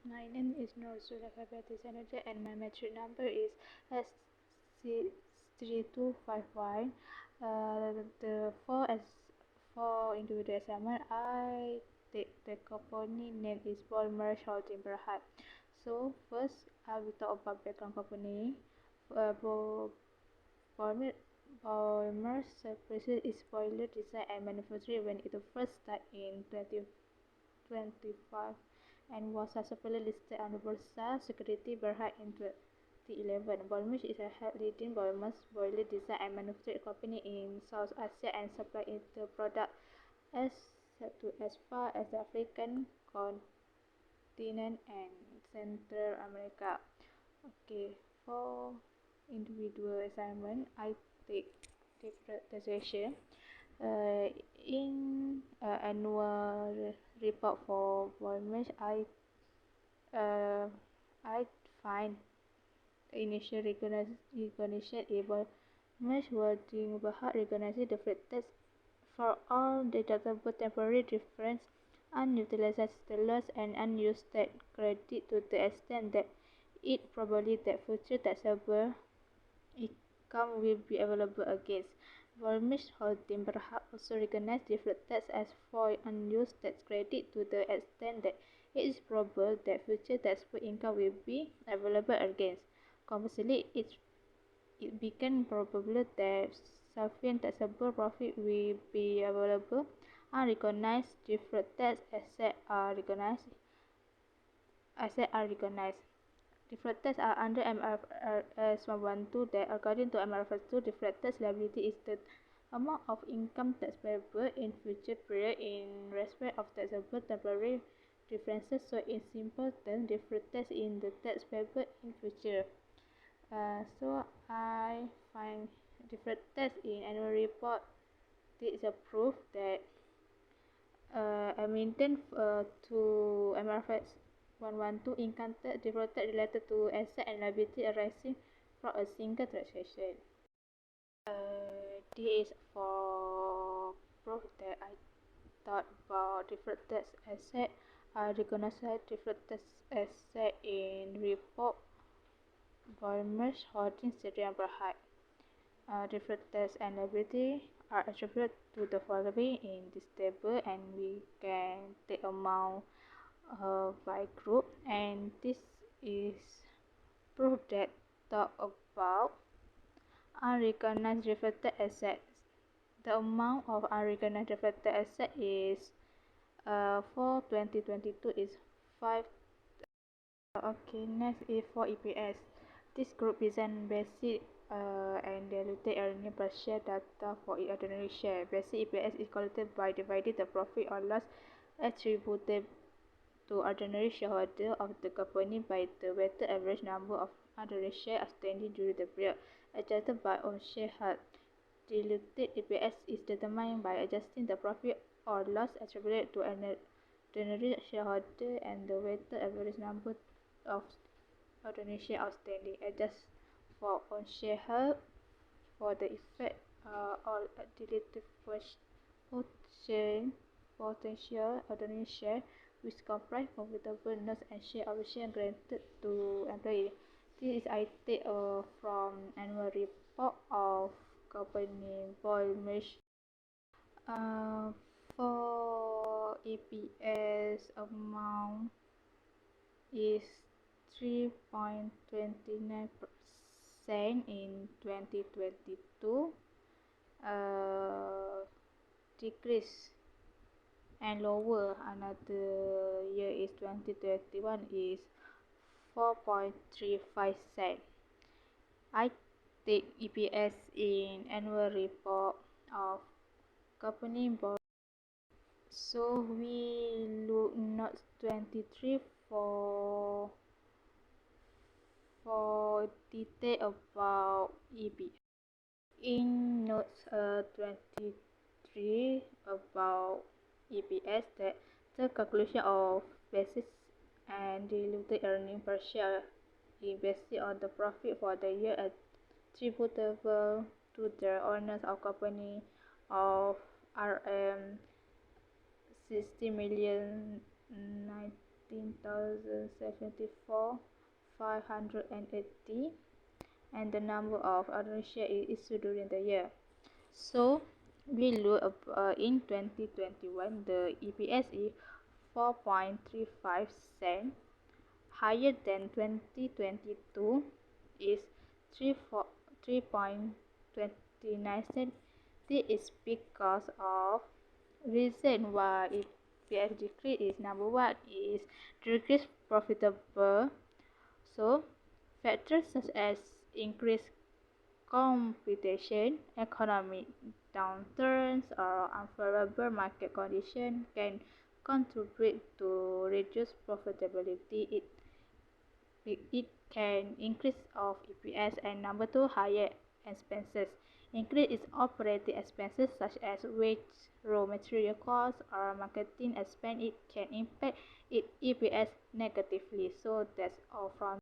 My name is Zulaikha and my metric number is S3251. The for individual assignment, I take the company name is Polymer Holding Berhad. So first, I will talk about background company. Uh, Bo- Polymer Polymer Services is boiler design and manufacturing when it first started in 2025 and was successfully listed on the Bursa Security Berhad in 2011. Bolmish is a leading boiler design and manufacturing company in South Asia and supply into product as to as far as the African continent and Central America. Okay, for individual assignment, I take differentiation. Uh, in annual report for Bolmish, uh, I find initial recognition able mesh wording Berhad recognizes the text for all deductible temporary difference unutilized loss and unused tax credit to the extent that it probably that future taxable income will be available against. Varmish Holding Berhad also recognized different tax as for unused tax credit to the extent that it is probable that future taxable income will be available against. Conversely, it became probable that sufficient taxable profit will be available. Unrecognized deferred tax assets are recognized. Deferred tax are under MRS 112 that according to MRS 2, deferred tax liability is the amount of income tax payable in future period in respect of taxable temporary differences. So in simple terms, deferred tax in the tax payable in future. So I find deferred tax in annual report. This is a proof that I maintain to MRFX 112 income tax deferred tax related to asset and liability arising from a single transaction. This is for proof that I thought about deferred tax asset. I recognize deferred tax asset in report Balmer's Holding Syrian Berhad. Deferred tax and liability are attributed to the following in this table, and we can take amount by group, and this is proof that talk about unrecognized deferred tax assets. The amount of unrecognized deferred tax asset is for 2022 is 5. Okay, next is for EPS. This group presents basic and diluted earnings per share data for each ordinary share. Basic EPS is calculated by dividing the profit or loss attributed to ordinary shareholder of the company by the weighted average number of ordinary shares outstanding during the period, adjusted by own share held. Diluted EPS is determined by adjusting the profit or loss attributed to an ordinary shareholder and the weighted average number of ordinary shares outstanding. Adjust for own share held for the effect all diluted potential ordinary share which comprise convertible notes and share option granted to employee. This is I take from annual report of company Bolmish. For EPS amount is 3.29% in 2022, decrease and lower another year is 2021 is 4.35 cent. I take EPS in annual report of company board. So we look note 23 for detail about EPS. In note 23 about EPS, that the calculation of basic and diluted earnings per share is based on the profit for the year attributable to the owners of company of RM 60,019,000 1074 580, and the number of ordinary shares issued during the year. So we look up in 2021 the EPS is 4.35 cents, higher than 2022 is 3.29 cents. This is because of reason why EPS decrease is number one is decreased profitable. So factors such as increased competition, economic downturns, or unfavorable market conditions can contribute to reduced profitability. It can increase of EPS, and number two, higher expenses. Increase its operating expenses such as wage, raw material costs, or marketing expense. It can impact its EPS negatively. So that's all from